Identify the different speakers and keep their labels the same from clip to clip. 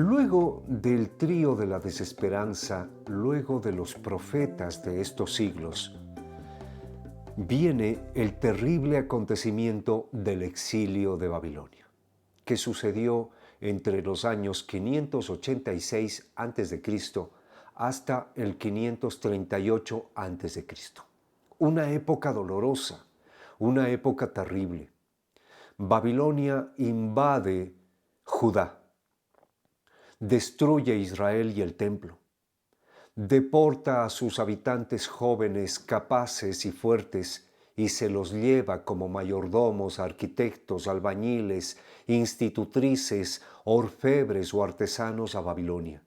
Speaker 1: Luego del trío de la desesperanza, luego de los profetas de estos siglos, viene el terrible acontecimiento del exilio de Babilonia, que sucedió entre los años 586 a.C. hasta el 538 a.C. Una época dolorosa, una época terrible. Babilonia invade Judá, destruye Israel y el templo, deporta a sus habitantes jóvenes, capaces y fuertes, y se los lleva como mayordomos, arquitectos, albañiles, institutrices, orfebres o artesanos a Babilonia.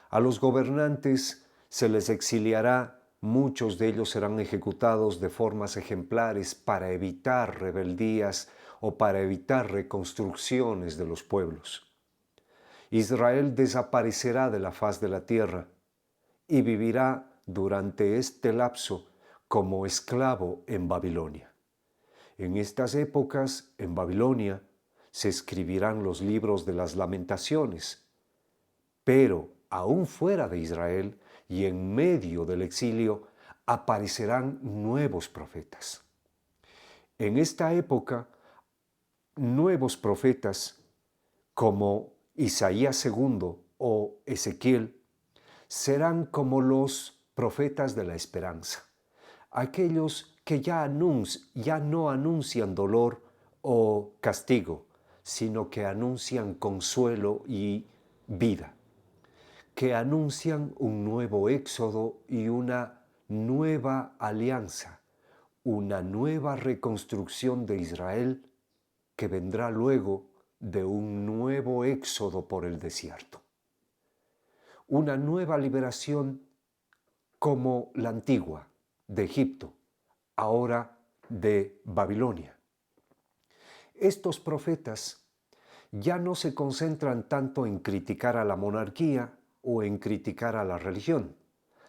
Speaker 1: A los gobernantes se les exiliará, muchos de ellos serán ejecutados de formas ejemplares para evitar rebeldías o para evitar reconstrucciones de los pueblos. Israel desaparecerá de la faz de la tierra y vivirá durante este lapso como esclavo en Babilonia. En estas épocas, en Babilonia, se escribirán los libros de las lamentaciones, pero aún fuera de Israel y en medio del exilio aparecerán nuevos profetas. En esta época, nuevos profetas como Isaías II o Ezequiel serán como los profetas de la esperanza, aquellos que ya no anuncian dolor o castigo, sino que anuncian consuelo y vida, que anuncian un nuevo éxodo y una nueva alianza, una nueva reconstrucción de Israel que vendrá luego de un nuevo éxodo por el desierto. Una nueva liberación como la antigua de Egipto, ahora de Babilonia. Estos profetas ya no se concentran tanto en criticar a la monarquía o en criticar a la religión,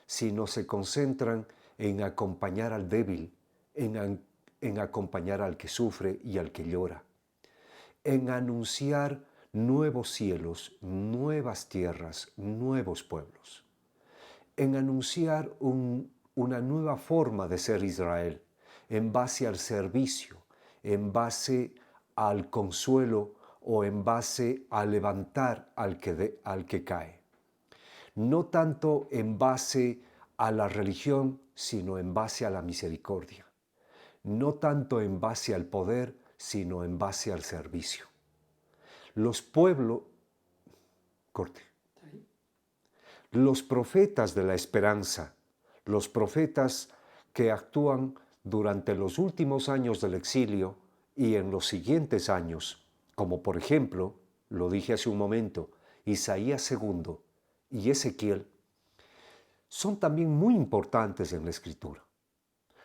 Speaker 1: sino se concentran en acompañar al débil, en acompañar al que sufre y al que llora, en anunciar nuevos cielos, nuevas tierras, nuevos pueblos, en anunciar una nueva forma de ser Israel, en base al servicio, en base al consuelo o en base a levantar al que cae. No tanto en base a la religión, sino en base a la misericordia. No tanto en base al poder, sino en base al servicio. Los pueblos, los profetas de la esperanza, los profetas que actúan durante los últimos años del exilio y en los siguientes años, como por ejemplo, lo dije hace un momento, Isaías II y Ezequiel, son también muy importantes en la Escritura.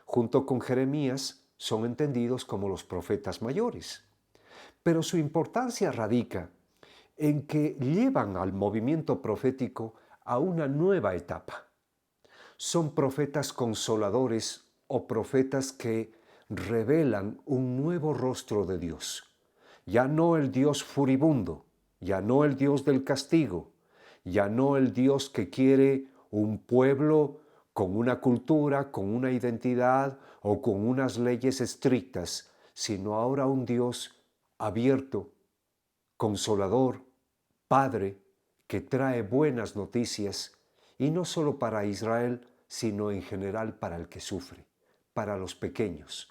Speaker 1: Junto con Jeremías, son entendidos como los profetas mayores. Pero su importancia radica en que llevan al movimiento profético a una nueva etapa. Son profetas consoladores o profetas que revelan un nuevo rostro de Dios. Ya no el Dios furibundo, ya no el Dios del castigo, ya no el Dios que quiere un pueblo con una cultura, con una identidad o con unas leyes estrictas, sino ahora un Dios abierto, consolador, Padre, que trae buenas noticias, y no solo para Israel, sino en general para el que sufre, para los pequeños,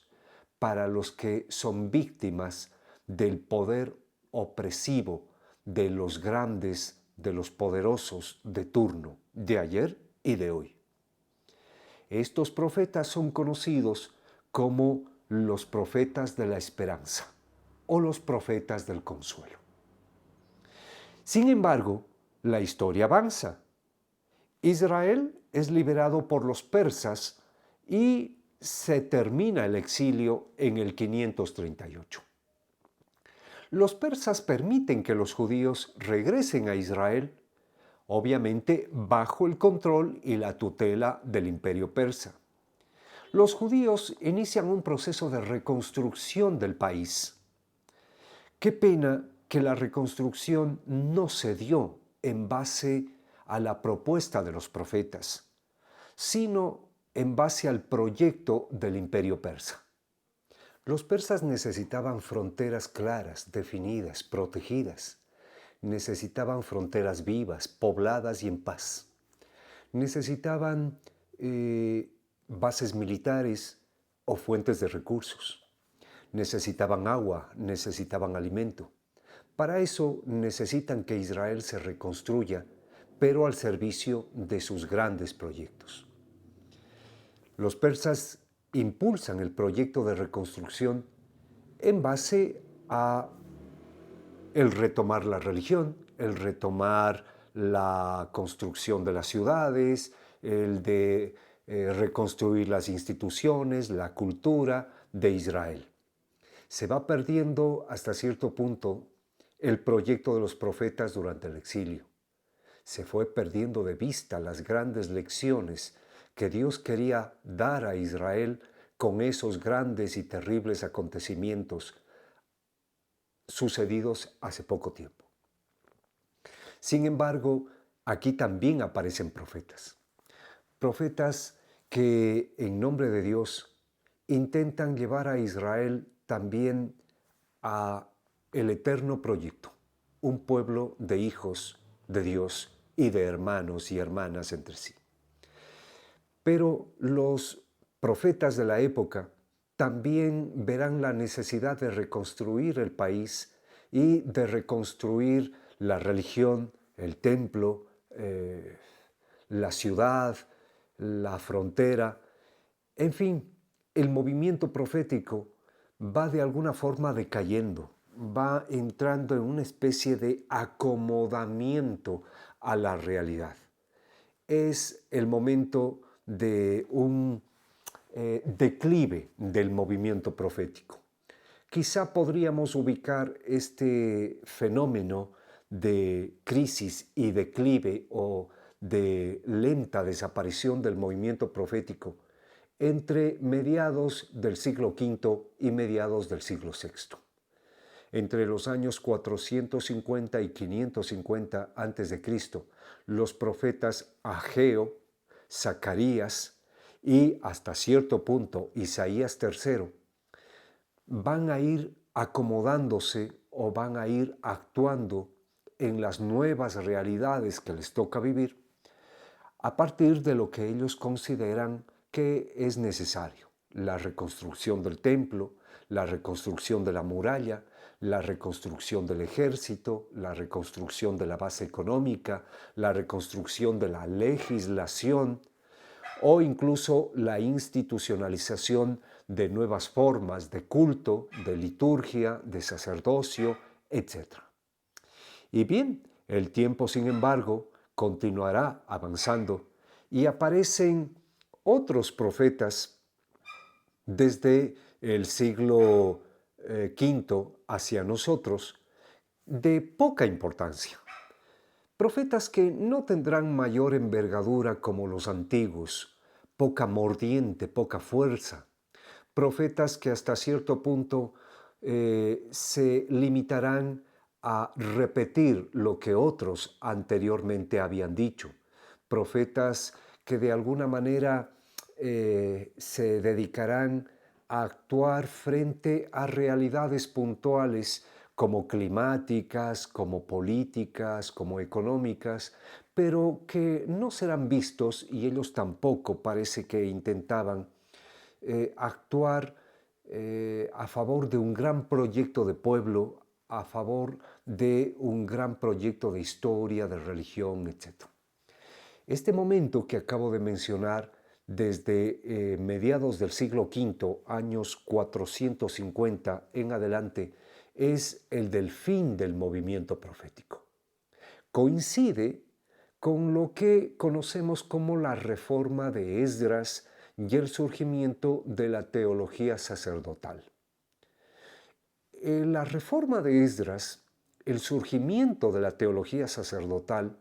Speaker 1: para los que son víctimas del poder opresivo de los grandes, de los poderosos de turno, de ayer y de hoy. Estos profetas son conocidos como los profetas de la esperanza o los profetas del consuelo. Sin embargo, la historia avanza. Israel es liberado por los persas y se termina el exilio en el 538. Los persas permiten que los judíos regresen a Israel, obviamente bajo el control y la tutela del imperio persa. Los judíos inician un proceso de reconstrucción del país. Qué pena que la reconstrucción no se dio en base a la propuesta de los profetas, sino en base al proyecto del imperio persa. Los persas necesitaban fronteras claras, definidas, protegidas. Necesitaban fronteras vivas, pobladas y en paz. Necesitaban bases militares o fuentes de recursos. Necesitaban agua, necesitaban alimento. Para eso necesitan que Israel se reconstruya, pero al servicio de sus grandes proyectos. Los persas impulsan el proyecto de reconstrucción en base a el retomar la religión, el retomar la construcción de las ciudades, el de reconstruir las instituciones, la cultura de Israel. Se va perdiendo hasta cierto punto el proyecto de los profetas durante el exilio. Se fue perdiendo de vista las grandes lecciones que Dios quería dar a Israel con esos grandes y terribles acontecimientos sucedidos hace poco tiempo. Sin embargo, aquí también aparecen profetas. Profetas que en nombre de Dios intentan llevar a Israel también a el eterno proyecto, un pueblo de hijos de Dios y de hermanos y hermanas entre sí. Pero los profetas de la época también verán la necesidad de reconstruir el país y de reconstruir la religión, el templo, la ciudad, la frontera. En fin, el movimiento profético va de alguna forma decayendo, va entrando en una especie de acomodamiento a la realidad. Es el momento de un declive del movimiento profético. Quizá podríamos ubicar este fenómeno de crisis y declive o de lenta desaparición del movimiento profético entre mediados del siglo V y mediados del siglo VI. Entre los años 450 y 550 a.C., los profetas Ageo, Zacarías y hasta cierto punto Isaías III van a ir acomodándose o van a ir actuando en las nuevas realidades que les toca vivir a partir de lo que ellos consideran que es necesario: la reconstrucción del templo, la reconstrucción de la muralla, la reconstrucción del ejército, la reconstrucción de la base económica, la reconstrucción de la legislación o incluso la institucionalización de nuevas formas de culto, de liturgia, de sacerdocio, etc. Y bien, el tiempo, sin embargo, continuará avanzando y aparecen otros profetas desde el siglo V hacia nosotros de poca importancia. Profetas que no tendrán mayor envergadura como los antiguos, poca mordiente, poca fuerza. Profetas que hasta cierto punto se limitarán a repetir lo que otros anteriormente habían dicho. Profetas que de alguna manera se dedicarán a actuar frente a realidades puntuales como climáticas, como políticas, como económicas, pero que no serán vistos, y ellos tampoco parece que intentaban actuar a favor de un gran proyecto de pueblo, a favor de un gran proyecto de historia, de religión, etc. Este momento que acabo de mencionar, desde mediados del siglo V, años 450 en adelante, es el del fin del movimiento profético. Coincide con lo que conocemos como la reforma de Esdras y el surgimiento de la teología sacerdotal. En la reforma de Esdras, el surgimiento de la teología sacerdotal,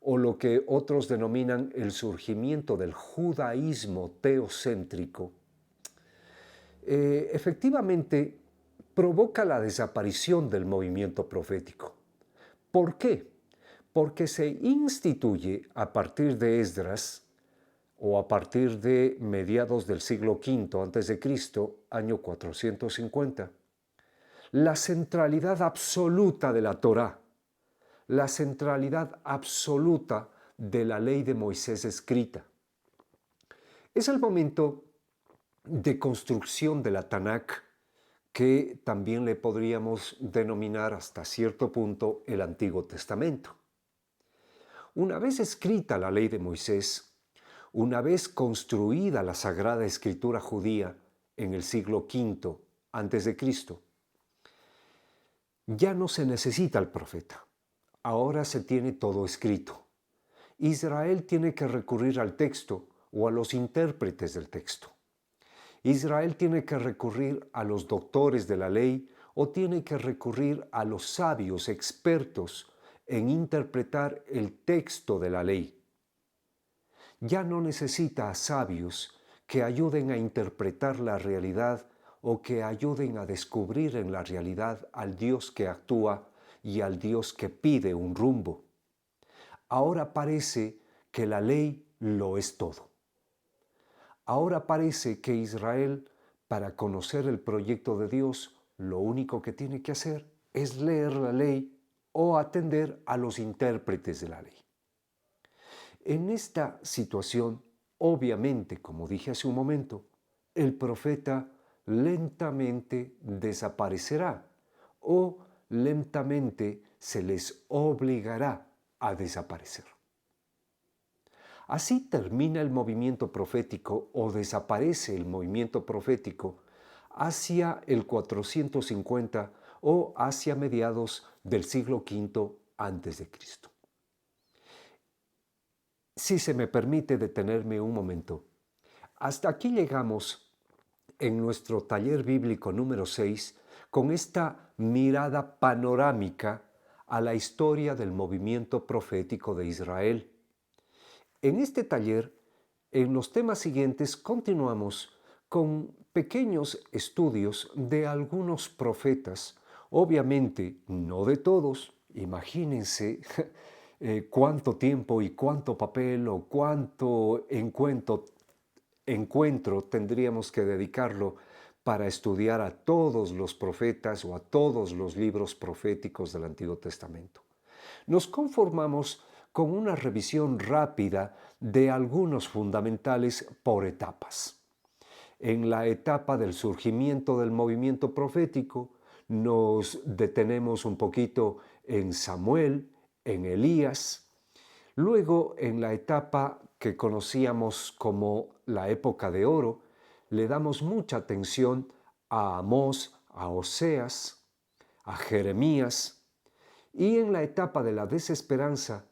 Speaker 1: o lo que otros denominan el surgimiento del judaísmo teocéntrico, efectivamente provoca la desaparición del movimiento profético. ¿Por qué? Porque se instituye a partir de Esdras o a partir de mediados del siglo V a.C., año 450, la centralidad absoluta de la Torá, la centralidad absoluta de la ley de Moisés escrita. Es el momento de construcción de la Tanakh, que también le podríamos denominar hasta cierto punto el Antiguo Testamento. Una vez escrita la ley de Moisés, una vez construida la Sagrada Escritura judía en el siglo V a.C., ya no se necesita el profeta. Ahora se tiene todo escrito. Israel tiene que recurrir al texto o a los intérpretes del texto. Israel tiene que recurrir a los doctores de la ley o tiene que recurrir a los sabios expertos en interpretar el texto de la ley. Ya no necesita a sabios que ayuden a interpretar la realidad o que ayuden a descubrir en la realidad al Dios que actúa y al Dios que pide un rumbo. Ahora parece que la ley lo es todo. Ahora parece que Israel, para conocer el proyecto de Dios, lo único que tiene que hacer es leer la ley o atender a los intérpretes de la ley. En esta situación, obviamente, como dije hace un momento, el profeta lentamente desaparecerá o lentamente se les obligará a desaparecer. Así termina el movimiento profético o desaparece el movimiento profético hacia el 450 o hacia mediados del siglo V a.C. Si se me permite detenerme un momento, hasta aquí llegamos en nuestro taller bíblico número 6 con esta mirada panorámica a la historia del movimiento profético de Israel. En este taller, en los temas siguientes, continuamos con pequeños estudios de algunos profetas, obviamente no de todos. Imagínense cuánto tiempo y cuánto papel o cuánto encuentro tendríamos que dedicarlo para estudiar a todos los profetas o a todos los libros proféticos del Antiguo Testamento. Nos conformamos con una revisión rápida de algunos fundamentales por etapas. En la etapa del surgimiento del movimiento profético, nos detenemos un poquito en Samuel, en Elías. Luego, en la etapa que conocíamos como la época de oro, le damos mucha atención a Amós, a Oseas, a Jeremías. Y en la etapa de la desesperanza,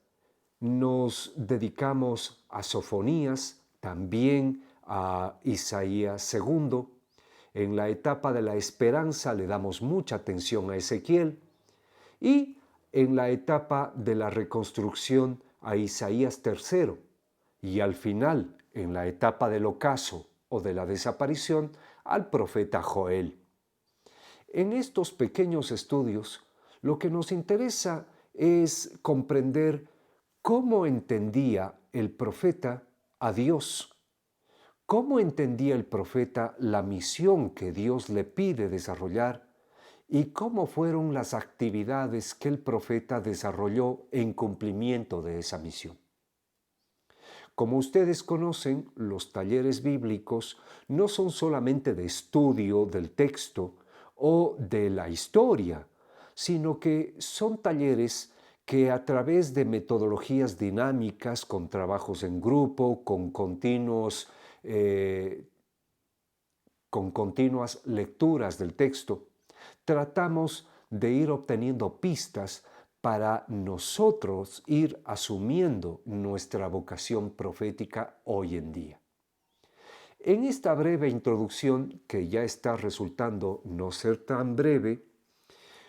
Speaker 1: nos dedicamos a Sofonías, también a Isaías II. En la etapa de la esperanza le damos mucha atención a Ezequiel y en la etapa de la reconstrucción a Isaías III y al final, en la etapa del ocaso o de la desaparición, al profeta Joel. En estos pequeños estudios, lo que nos interesa es comprender cómo entendía el profeta a Dios, cómo entendía el profeta la misión que Dios le pide desarrollar y cómo fueron las actividades que el profeta desarrolló en cumplimiento de esa misión. Como ustedes conocen, los talleres bíblicos no son solamente de estudio del texto o de la historia, sino que son talleres que a través de metodologías dinámicas, con trabajos en grupo, con continuas lecturas del texto, tratamos de ir obteniendo pistas para nosotros ir asumiendo nuestra vocación profética hoy en día. En esta breve introducción, que ya está resultando no ser tan breve,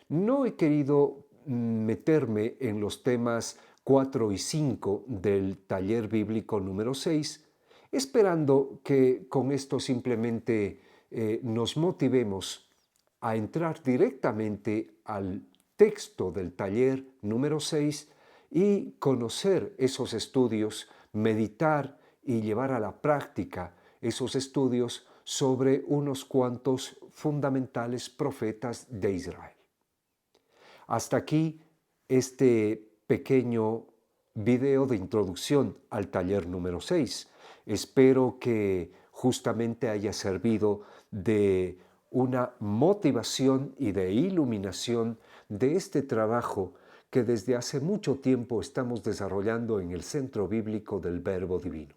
Speaker 1: no he querido meterme en los temas 4 y 5 del taller bíblico número 6, esperando que con esto simplemente nos motivemos a entrar directamente al texto del taller número 6 y conocer esos estudios, meditar y llevar a la práctica esos estudios sobre unos cuantos fundamentales profetas de Israel. Hasta aquí este pequeño video de introducción al taller número 6. Espero que justamente haya servido de una motivación y de iluminación de este trabajo que desde hace mucho tiempo estamos desarrollando en el Centro Bíblico del Verbo Divino.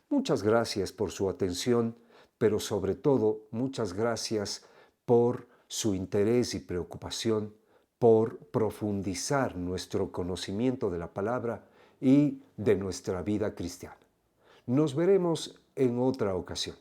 Speaker 1: Muchas gracias por su atención, pero sobre todo muchas gracias por su interés y preocupación por profundizar nuestro conocimiento de la palabra y de nuestra vida cristiana. Nos veremos en otra ocasión.